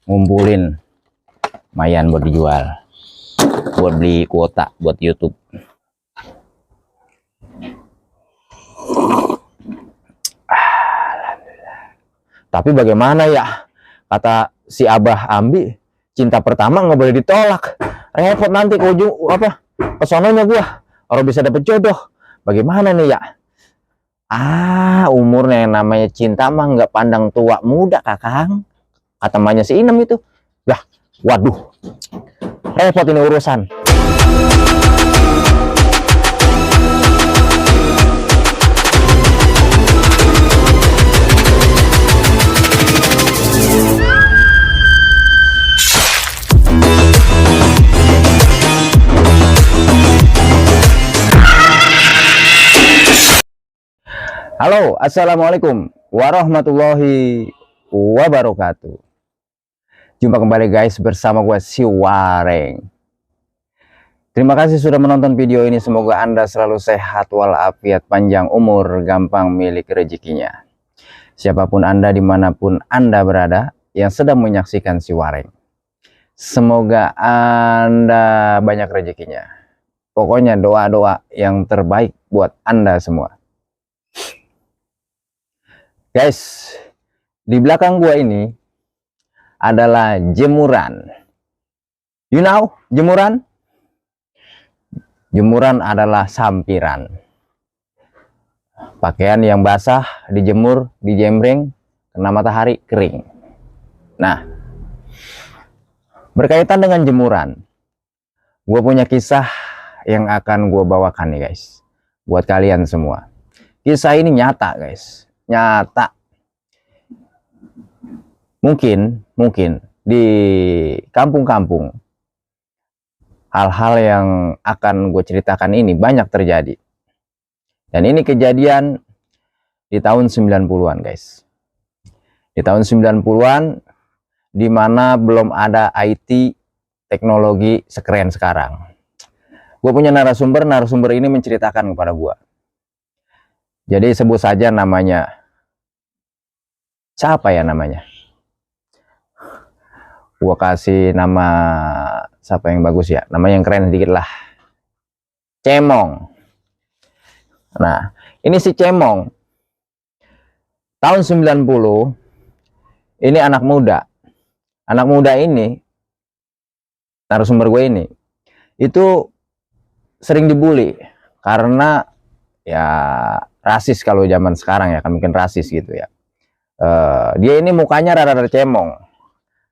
ngumpulin lumayan buat dijual, buat beli kuota buat YouTube. Tapi bagaimana ya, kata si Abah Ambi, cinta pertama nggak boleh ditolak. Repot nanti ke ujung pesononya gua orang bisa dapet jodoh. Bagaimana nih ya? Umurnya yang namanya cinta mah nggak pandang tua muda, Kakang. Kata emaknya si Inem itu. Lah, waduh, repot ini urusan. Halo, assalamualaikum warahmatullahi wabarakatuh. Jumpa kembali guys bersama gue si Wareng. Terima kasih sudah menonton video ini. Semoga Anda selalu sehat walafiat, panjang umur, gampang milik rezekinya. Siapapun Anda, dimanapun Anda berada yang sedang menyaksikan si Wareng, semoga Anda banyak rezekinya. Pokoknya doa-doa yang terbaik buat Anda semua. Guys, di belakang gua ini adalah jemuran. You know, jemuran? Jemuran adalah sampiran. Pakaian yang basah dijemur, dijembreng, kena matahari kering. Nah, berkaitan dengan jemuran, gua punya kisah yang akan gua bawakan nih guys, buat kalian semua. Kisah ini nyata guys. Nyata. Mungkin di kampung-kampung hal-hal yang akan gue ceritakan ini banyak terjadi. Dan ini kejadian di tahun 90-an guys. Di tahun 90-an, di mana belum ada IT teknologi sekeren sekarang. Gue punya narasumber ini menceritakan kepada gue. Jadi sebut saja namanya. Siapa ya namanya? Gua kasih nama siapa yang bagus ya? Nama yang keren sedikit lah. Cemong. Nah, ini si Cemong. Tahun 90, ini anak muda. Anak muda ini, narasumber gue ini, itu sering dibully. Karena ya rasis kalau zaman sekarang ya, kan mungkin rasis gitu ya. Dia ini mukanya rada-rada cemong,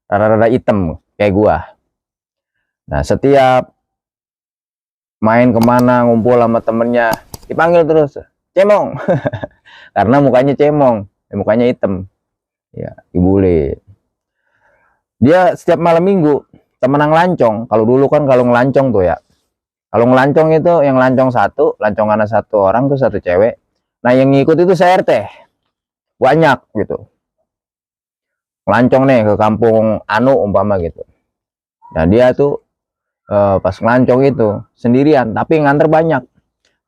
rada-rada hitam kayak gua. Nah, setiap main kemana ngumpul sama temennya dipanggil terus Cemong. Karena mukanya cemong, mukanya hitam ya, dibully. Dia setiap malam minggu temenang lancong. Kalau dulu kan kalau ngelancong tuh ya, kalau ngelancong itu yang lancong satu, lancongan satu orang tuh satu cewek. Nah, yang ngikut itu CRT banyak gitu, ngelancong nih ke kampung anu umpama gitu. Nah, dia tuh pas ngelancong itu sendirian tapi nganter banyak,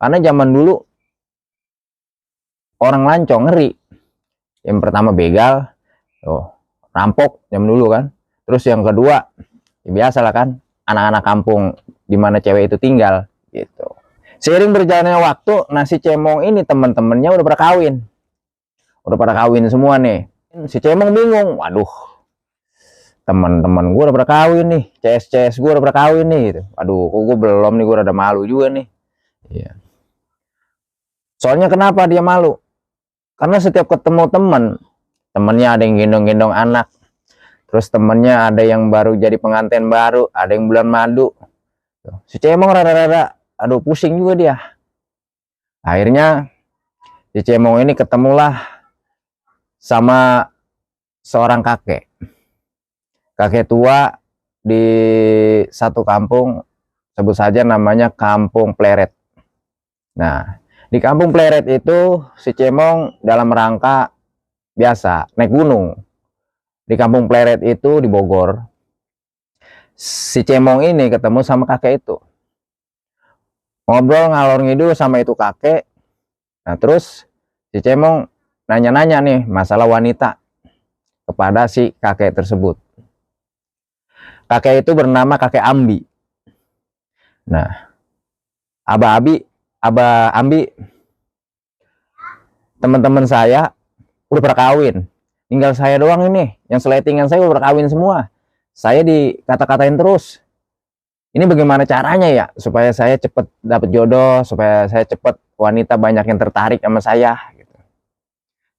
karena zaman dulu orang lancong ngeri. Yang pertama begal, rampok zaman dulu kan. Terus yang kedua ya biasa lah kan, anak-anak kampung di mana cewek itu tinggal gitu. Seiring berjalannya waktu, nah si Cemong ini teman-temannya udah pada kawin semua nih. Si Cemong bingung, waduh, teman-teman gue udah pada kawin nih, CS gue udah pada kawin nih gitu. Aduh, kok gue belum nih, gue rada malu juga nih. Iya. Soalnya kenapa dia malu? Karena setiap ketemu temennya ada yang gendong-gendong anak, terus temennya ada yang baru jadi pengantin baru, ada yang bulan madu. Si Cemong rada-rada, aduh pusing juga dia. Akhirnya si Cemong ini ketemulah sama seorang kakek tua di satu kampung, sebut saja namanya Kampung Pleret. Nah, di Kampung Pleret itu si Cemong dalam rangka biasa naik gunung. Di Kampung Pleret itu di Bogor, si Cemong ini ketemu sama kakek itu, ngobrol ngalor ngidul sama itu kakek. Nah, terus si Cemong nanya-nanya nih masalah wanita kepada si kakek tersebut. Kakek itu bernama kakek Ambi. Nah, Abah Ambi, teman-teman saya udah berkawin. Tinggal saya doang ini, yang seletingan saya udah berkawin semua. Saya dikata-katain terus. Ini bagaimana caranya ya supaya saya cepet dapat jodoh, supaya saya cepet wanita banyak yang tertarik sama saya. Gitu.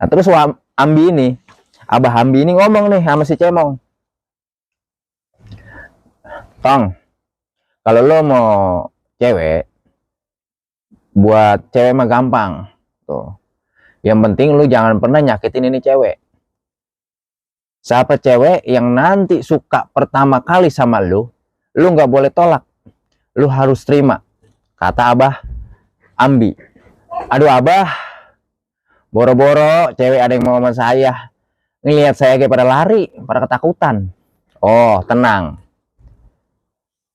Nah terus Ambi ini, Abah Ambi ini ngomong nih sama si Cemong, Tong, kalau lo mau cewek, buat cewek mah gampang tuh. Yang penting lu jangan pernah nyakitin ini cewek. Siapa cewek yang nanti suka pertama kali sama lu nggak boleh tolak. Lu harus terima. Kata Abah Ambi. Aduh Abah, boro-boro cewek ada yang mau sama saya. Ngelihat saya kayak pada lari, pada ketakutan. Oh, tenang.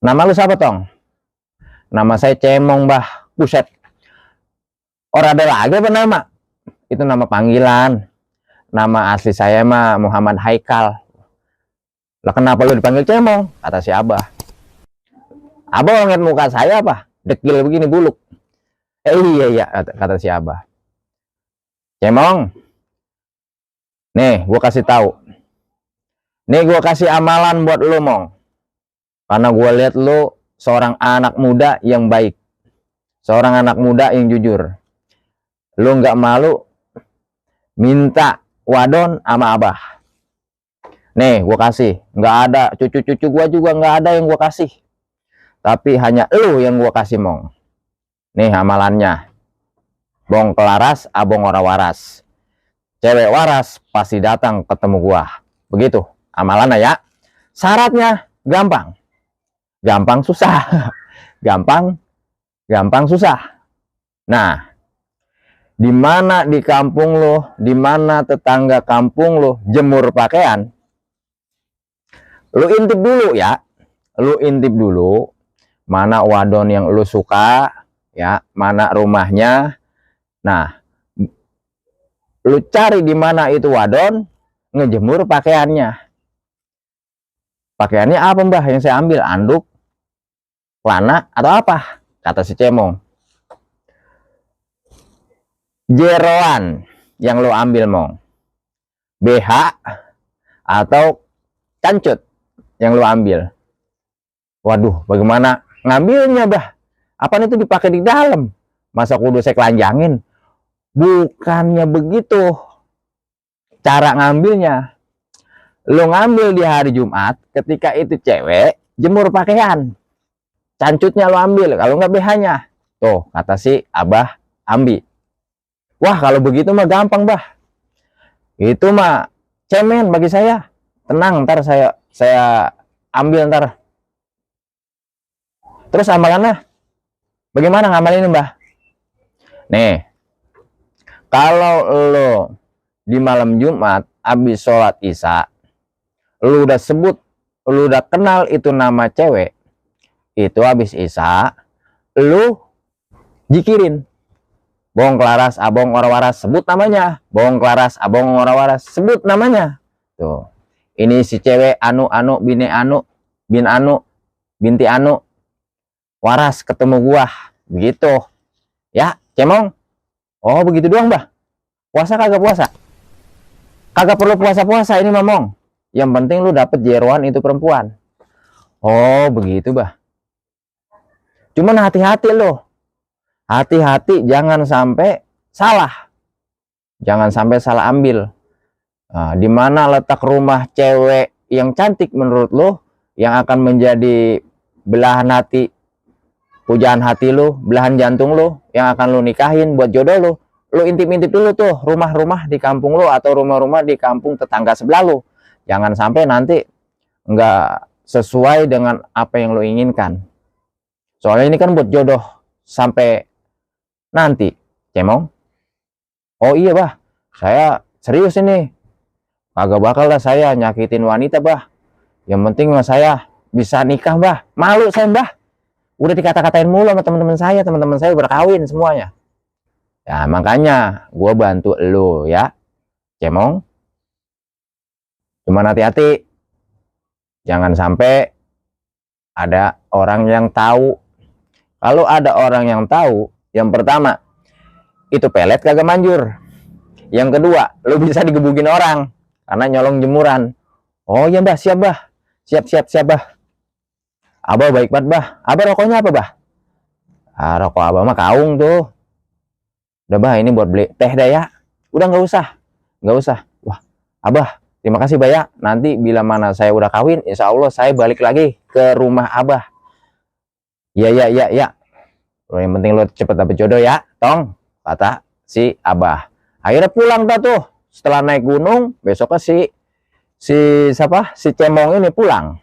Nama lu siapa, Tong? Nama saya Cemong, Bah. Buset. Orang ada lagi apa nama? Itu nama panggilan. Nama asli saya mah Muhammad Haikal. Lah kenapa lu dipanggil Cemong? Kata si Abah. Abah ngeliat muka saya apa? Dekil begini buluk. Iya kata si Abah. Cemong. Nih, gua kasih tahu. Nih gua kasih amalan buat lu, Mong. Karena gua lihat lu seorang anak muda yang baik. Seorang anak muda yang jujur. Lu nggak malu minta wadon sama Abah. Nih gua kasih. Nggak ada cucu-cucu gua juga nggak ada yang gua kasih. Tapi hanya lu yang gua kasih, Mong. Nih amalannya. Bong kelaras, abong ora waras. Cewek waras pasti datang ketemu gua. Begitu amalannya ya. Syaratnya gampang. Gampang susah. Gampang susah. Nah, di mana di kampung lo, di mana tetangga kampung lo jemur pakaian, lo intip dulu ya. Lo intip dulu mana wadon yang lo suka, ya, mana rumahnya. Nah, lo cari di mana itu wadon, ngejemur pakaiannya. Pakaiannya apa, Mbah, yang saya ambil? Anduk, celana, atau apa? Kata si Cemong. Jeroan yang lo ambil, Mong. BH atau cancut yang lo ambil. Waduh, bagaimana ngambilnya, Bah? Apaan itu dipakai di dalam? Masa kudu saya kelanjangin? Bukannya begitu cara ngambilnya. Lo ngambil di hari Jumat ketika itu cewek jemur pakaian. Cancutnya lo ambil, kalau nggak BH-nya. Tuh, kata si Abah Ambi. Wah, kalau begitu mah gampang, Bah. Itu mah cemen bagi saya. Tenang, ntar saya ambil ntar. Terus amalannya bagaimana ngamalin, Mbah? Nih, kalau lo di malam Jumat habis sholat Isya, lo udah sebut, lo udah kenal itu nama cewek, itu habis Isya, lo jikirin. Bong kelaras, abong ora waras, sebut namanya. Bong kelaras, abong ora waras, sebut namanya. Tuh. Ini si cewek anu bini anu, bin anu, binti anu. Waras ketemu gua. Begitu. Ya, Cemong. Oh, begitu doang, Bah. Puasa kagak puasa? Kagak perlu puasa-puasa ini, Mamong. Yang penting lu dapet jeroan itu perempuan. Oh, begitu, Bah. Cuman hati-hati lo. Hati-hati jangan sampai salah. Jangan sampai salah ambil. Nah, di mana letak rumah cewek yang cantik menurut lo, yang akan menjadi belahan hati, pujaan hati lo, belahan jantung lo, yang akan lo nikahin buat jodoh lo. Lo intip-intip dulu tuh rumah-rumah di kampung lo atau rumah-rumah di kampung tetangga sebelah lo. Jangan sampai nanti nggak sesuai dengan apa yang lo inginkan. Soalnya ini kan buat jodoh sampai nanti, Cemong. Oh iya, Bah, saya serius ini. Kagak bakal lah saya nyakitin wanita, Bah. Yang penting mah saya bisa nikah, Bah. Malu saya, Bah. Udah dikata-katain mulu sama teman-teman saya berkawin semuanya. Ya makanya gue bantu lo ya. Cemong, cuman hati-hati, jangan sampai ada orang yang tahu. Kalau ada orang yang tahu, yang pertama, itu pelet kagak manjur. Yang kedua, lu bisa digebukin orang karena nyolong jemuran. Oh ya bah, siap bah, siap bah. Abah baik banget bah. Abah rokoknya apa bah? Rokok abah mah kaung tuh. Udah bah, ini buat beli teh dah ya. Udah nggak usah. Wah, abah, terima kasih bah ya. Nanti bila mana saya udah kawin, insya Allah saya balik lagi ke rumah abah. Ya. Yang penting lo cepet dapet jodoh ya, tong, kata si abah. Akhirnya pulang dah tuh. Setelah naik gunung, besoknya si Cemong ini pulang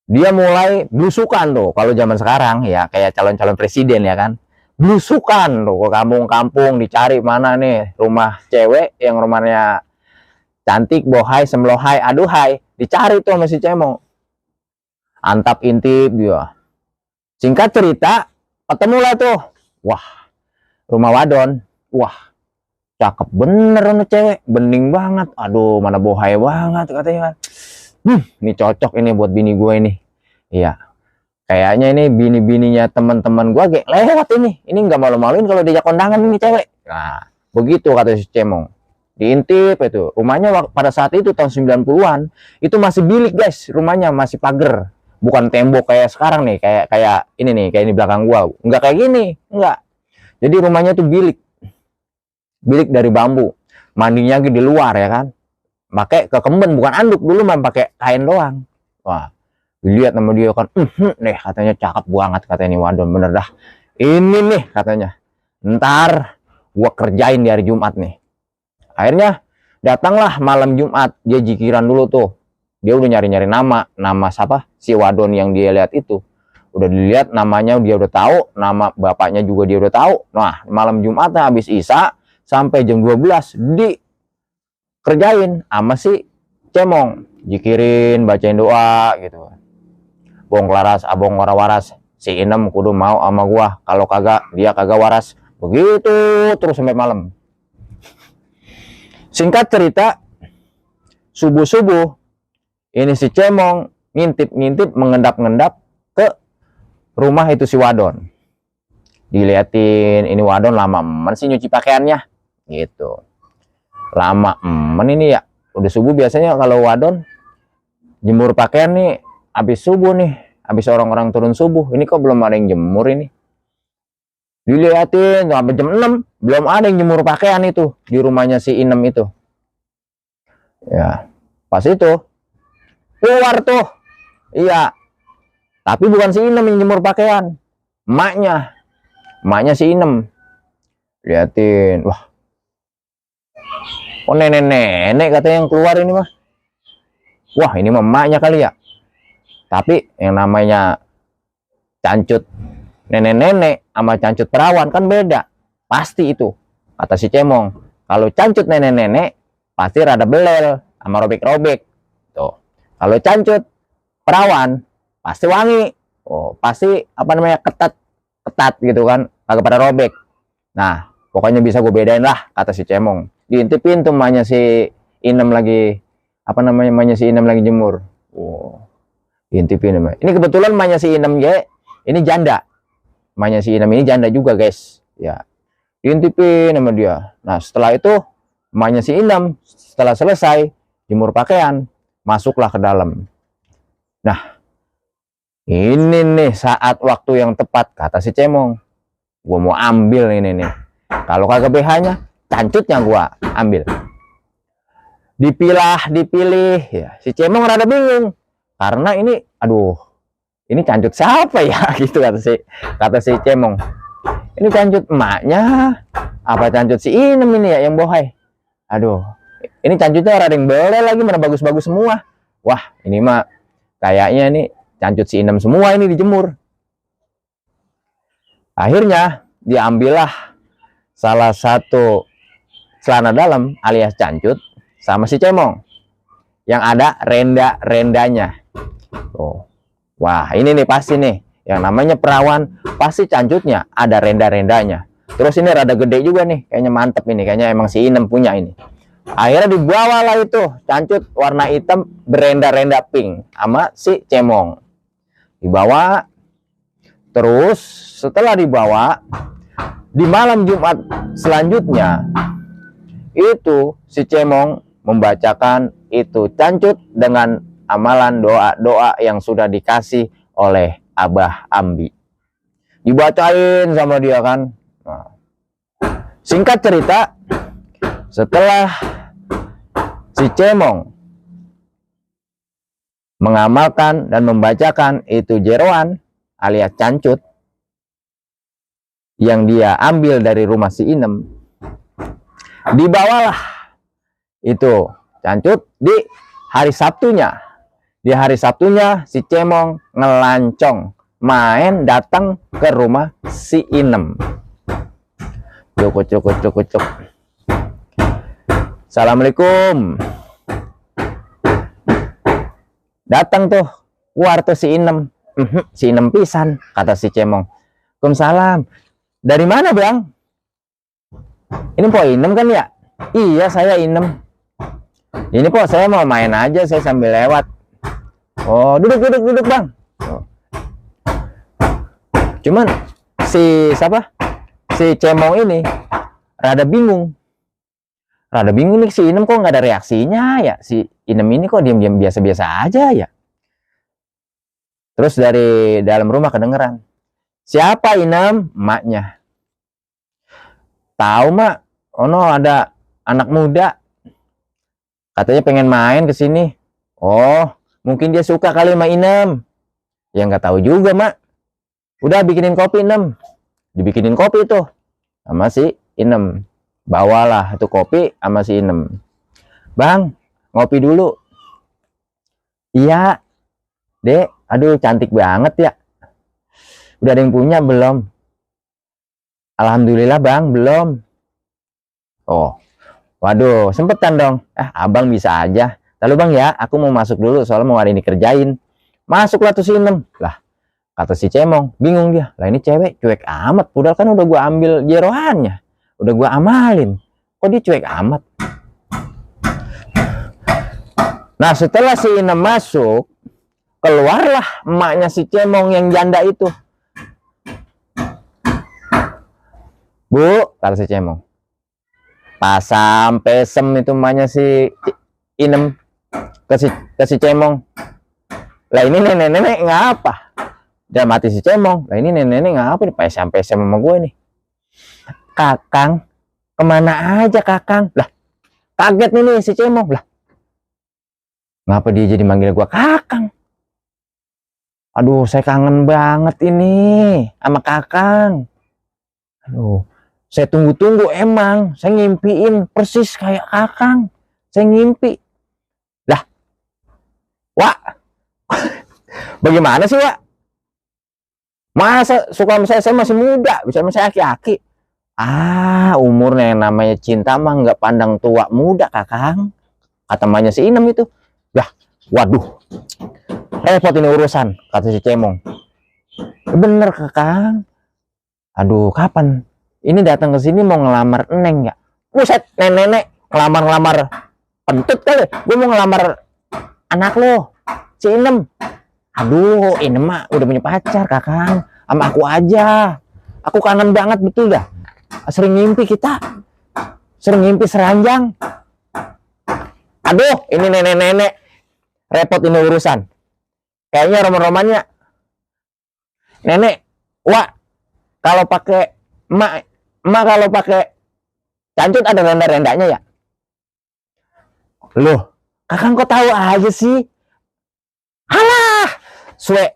dia mulai blusukan tuh. Kalau zaman sekarang ya kayak calon-calon presiden ya kan, blusukan tuh ke kampung-kampung, dicari mana nih rumah cewek yang rumahnya cantik, bohai, semlohai, aduhai, dicari tuh sama si Cemong. Antap intip dia. Singkat cerita, ketemulah tuh. Wah, rumah wadon. Wah, cakep bener sama cewek, bening banget. Aduh, mana bohai banget katanya kan. Ini cocok ini buat bini gue ini. Iya, kayaknya ini bini-bininya teman-teman gue kayak lewat ini. Ini nggak malu-maluin kalau diajak kondangan ini cewek. Nah, begitu kata si Cemong. Diintip itu. Rumahnya pada saat itu tahun 90-an itu masih bilik guys. Rumahnya masih pagar. Bukan tembok kayak sekarang nih, kayak ini nih, kayak ini belakang gua. Enggak kayak gini, enggak. Jadi rumahnya tuh bilik. Bilik dari bambu. Mandinya di luar ya kan. Pakai kekemben, bukan anduk, dulu mah pakai kain doang. Wah, dilihat sama dia kan, nih katanya cakep banget katanya ini wadon, bener dah. Ini nih katanya. Ntar gua kerjain di hari Jumat nih. Akhirnya datanglah malam Jumat, dia jikiran dulu tuh. Dia udah nyari-nyari nama siapa? Si wadon yang dia lihat itu. Udah dilihat namanya, dia udah tahu, nama bapaknya juga dia udah tahu. Nah, malam Jumatnya habis Isya sampai jam 12 dikerjain sama si Cemong. Jikirin, bacain doa gitu. Bong laras, abong waras, si Inem kudu mau sama gua. Kalau kagak, dia kagak waras. Begitu terus sampai malam. Singkat cerita, subuh-subuh ini si Cemong ngintip-ngintip, mengendap-ngendap ke rumah itu si wadon. Diliatin, ini wadon lama sih nyuci pakaiannya gitu. Lama ini ya. Udah subuh biasanya kalau wadon jemur pakaian nih habis subuh nih, habis orang-orang turun subuh. Ini kok belum ada yang jemur ini. Diliatin sampai jam 6 belum ada yang jemur pakaian itu di rumahnya si Inem itu. Ya, pas itu keluar tuh. Iya. Tapi bukan si Inem yang jemur pakaian. Emaknya si Inem. Liatin, wah. Oh, nenek-nenek katanya yang keluar ini mah. Wah, ini mah emaknya kali ya. Tapi yang namanya cancut nenek-nenek sama cancut perawan kan beda. Pasti itu. Kata si Cemong. Kalau cancut nenek-nenek pasti rada belel sama robek-robek. Tuh. Kalau cancut perawan pasti wangi. Oh, pasti apa namanya ketat gitu kan, kagak pada robek. Nah, pokoknya bisa gue bedain lah kata si Cemong. Diintipin tuh emaknya si Inem lagi emaknya si Inem lagi jemur. Oh. Diintipin emak. Ini kebetulan emaknya si Inem ini janda. Emaknya si Inem ini janda juga, guys. Ya. Diintipin sama dia. Nah, setelah itu emaknya si Inem setelah selesai jemur pakaian, masuklah ke dalam. Nah, ini nih saat waktu yang tepat kata si Cemong. Gua mau ambil ini nih. Kalau kagak BH-nya, cancutnya gua ambil. Dipilih ya. Si Cemong rada bingung karena ini aduh, ini cancut siapa ya gitu kata si Cemong. Ini cancut emaknya apa cancut si Inem ini ya yang bohai. Aduh, ini cancutnya rada yang belel lagi, mana bagus-bagus semua. Wah, ini mah kayaknya nih cancut si Inem semua ini dijemur. Akhirnya diambillah salah satu celana dalam alias cancut sama si Cemong yang ada renda-rendanya. Oh. Wah, ini nih pasti nih yang namanya perawan pasti cancutnya ada renda-rendanya. Terus ini rada gede juga nih, kayaknya mantep ini, kayaknya emang si Inem punya ini. Akhirnya dibawalah itu cancut warna hitam berenda-renda pink sama si Cemong. Dibawa, terus setelah dibawa, di malam Jumat selanjutnya itu si Cemong membacakan itu cancut dengan amalan doa-doa yang sudah dikasih oleh Abah Ambi. Dibacain sama dia kan. Nah, singkat cerita, setelah si Cemong mengamalkan dan membacakan itu jeroan alias cancut yang dia ambil dari rumah si Inem, dibawalah itu cancut di hari Sabtunya. Di hari Sabtunya si Cemong ngelancong main datang ke rumah si Inem. Cuk. Assalamualaikum. Datang tuh keluar tuh si Inem. Si Inem pisan, kata si Cemong. Waalaikumsalam. Dari mana, Bang? Ini po Inem kan ya? Iya, saya Inem. Ini po saya mau main aja, saya sambil lewat. Oh, duduk, Bang. Oh. Cuman si Cemong ini rada bingung nih, si Inem kok nggak ada reaksinya ya, si Inem ini kok diam-diam biasa-biasa aja ya. Terus dari dalam rumah kedengeran, siapa Inem? Emaknya. Tahu mak, ono ada anak muda katanya pengen main ke sini. Oh, mungkin dia suka kali sama Inem. Ya nggak tahu juga mak. Udah bikinin kopi Inem. Dibikinin kopi tuh sama si Inem. Bawalah itu kopi sama si Inem. Bang, ngopi dulu. Iya, Dek. Aduh, cantik banget ya. Udah ada yang punya belum? Alhamdulillah Bang, belum. Oh, waduh, sempetan dong. Abang bisa aja. Lalu Bang ya, aku mau masuk dulu soalnya mau hari ini kerjain. Masuklah tuh si Inem. Lah, kata si Cemong, bingung dia. Lah ini cewek cuek amat, padahal kan udah gua ambil jeroannya. Udah gua amalin, kok dia cuek amat. Nah setelah si Inem masuk, keluarlah emaknya si Cemong yang janda itu. Bu, kata si Cemong, pasam pesem itu emaknya si Inem ke si Cemong. Lah ini nenek-nenek ngapa? Dia mati si Cemong. Lah ini nenek-nenek ngapa nih pesam-pesem sama gue nih? Kakang, kemana aja Kakang? Lah, kaget nih si Cemong. Lah, ngapa dia jadi manggil gua Kakang? Aduh, saya kangen banget ini sama Kakang. Aduh, saya tunggu-tunggu emang. Saya ngimpiin persis kayak Kakang. Saya ngimpi. Lah, Wak, bagaimana sih Wak? Masa suka sama saya masih muda, bisa sama saya aki-aki. Umurnya yang namanya cinta mah nggak pandang tua muda Kakang, kata emaknya si Inem itu. Lah, waduh, repot ini urusan, kata si Cemong. Bener Kakang. Aduh, kapan ini datang ke sini mau ngelamar Neng ya? Buset, nenek ngelamar pentut kali. Gue mau ngelamar anak lo, si Inem. Aduh, Inem mah udah punya pacar Kakang, sama aku aja. Aku kangen banget betul dah. Sering ngimpi kita, sering ngimpi seranjang. Aduh, ini nenek-nenek repot ini urusan. Kayaknya roman-romannya nenek, Wak, kalau pakai emak kalau pakai cancut ada renda-rendanya ya? Loh, Kakang kok tahu aja sih? Alah,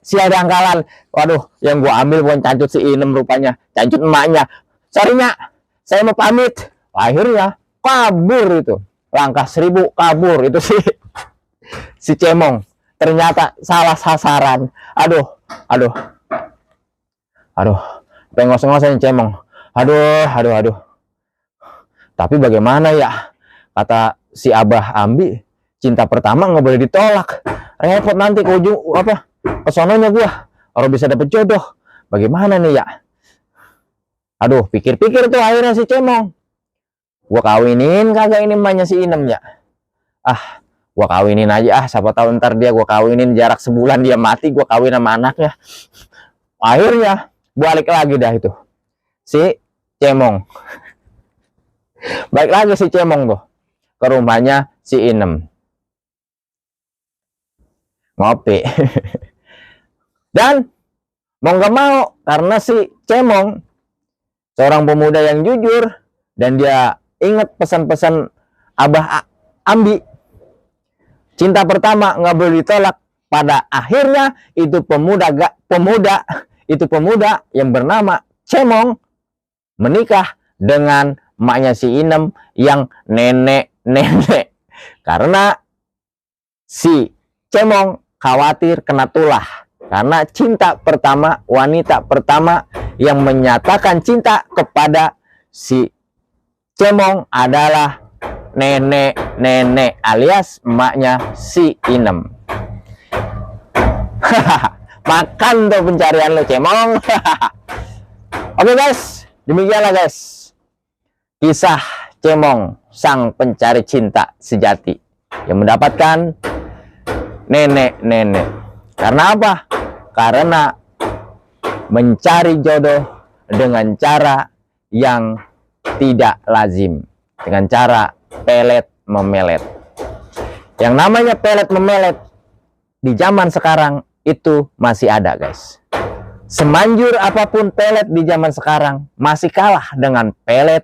si ada angkalan. Waduh, yang gua ambil bukan cancut si Inem rupanya, cancut emaknya. Sorry Nyak, saya mau pamit. Akhirnya kabur itu. Langkah 1000 kabur itu si Cemong. Ternyata salah sasaran. Aduh. Pengos-ngosan Cemong. Aduh. Tapi bagaimana ya? Kata si Abah Ambi, cinta pertama nggak boleh ditolak. Repot nanti ke ujung ke sononya gua. Orang bisa dapet jodoh. Bagaimana nih ya? Aduh, pikir-pikir tuh akhirnya si Cemong, gua kawinin kagak ini emaknya si Inem ya. Ah, gua kawinin aja, siapa tahu ntar dia gua kawinin jarak sebulan dia mati, gua kawin sama anaknya. Akhirnya balik lagi dah itu si Cemong. Balik lagi si Cemong tuh ke rumahnya si Inem. Ngopi. Dan mau nggak mau, karena si Cemong seorang pemuda yang jujur dan dia ingat pesan-pesan Abah Ambi, cinta pertama nggak boleh ditolak. Pada akhirnya itu pemuda yang bernama Cemong menikah dengan emaknya si Inem yang nenek karena si Cemong khawatir kena tulah. Karena cinta pertama, wanita pertama yang menyatakan cinta kepada si Cemong adalah nenek alias emaknya si Inem. Makan tuh pencarian lo, Cemong. Oke guys, demikianlah guys kisah Cemong, sang pencari cinta sejati yang mendapatkan nenek. Karena apa? Karena mencari jodoh dengan cara yang tidak lazim, dengan cara pelet memelet. Yang namanya pelet memelet di zaman sekarang itu masih ada guys. Semanjur apapun pelet di zaman sekarang masih kalah dengan pelet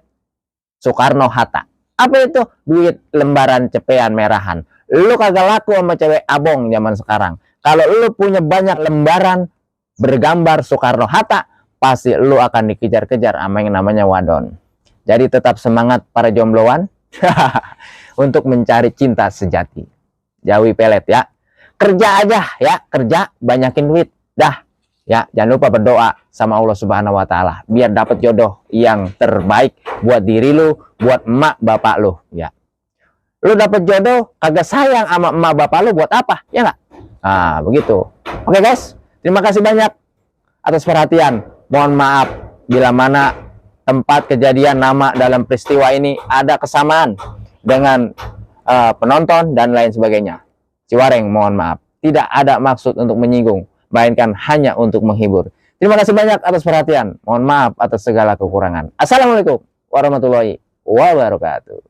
Soekarno-Hatta. Apa itu? Duit lembaran cepean merahan. Lu kagak laku sama cewek abong zaman sekarang. Kalau lu punya banyak lembaran bergambar Soekarno-Hatta, pasti lu akan dikejar-kejar sama yang namanya wadon. Jadi tetap semangat para jombloan untuk mencari cinta sejati. Jauhi pelet ya. Kerja aja ya, kerja banyakin duit. Dah. Ya, jangan lupa berdoa sama Allah Subhanahu wa taala biar dapat jodoh yang terbaik buat diri lu, buat emak bapak lu ya. Lu dapat jodoh kagak sayang sama emak bapak lu buat apa? Ya enggak? Nah, begitu. Oke guys, terima kasih banyak atas perhatian. Mohon maaf bila mana tempat kejadian nama dalam peristiwa ini ada kesamaan dengan penonton dan lain sebagainya. Ciwareng, mohon maaf. Tidak ada maksud untuk menyinggung, melainkan hanya untuk menghibur. Terima kasih banyak atas perhatian. Mohon maaf atas segala kekurangan. Assalamualaikum warahmatullahi wabarakatuh.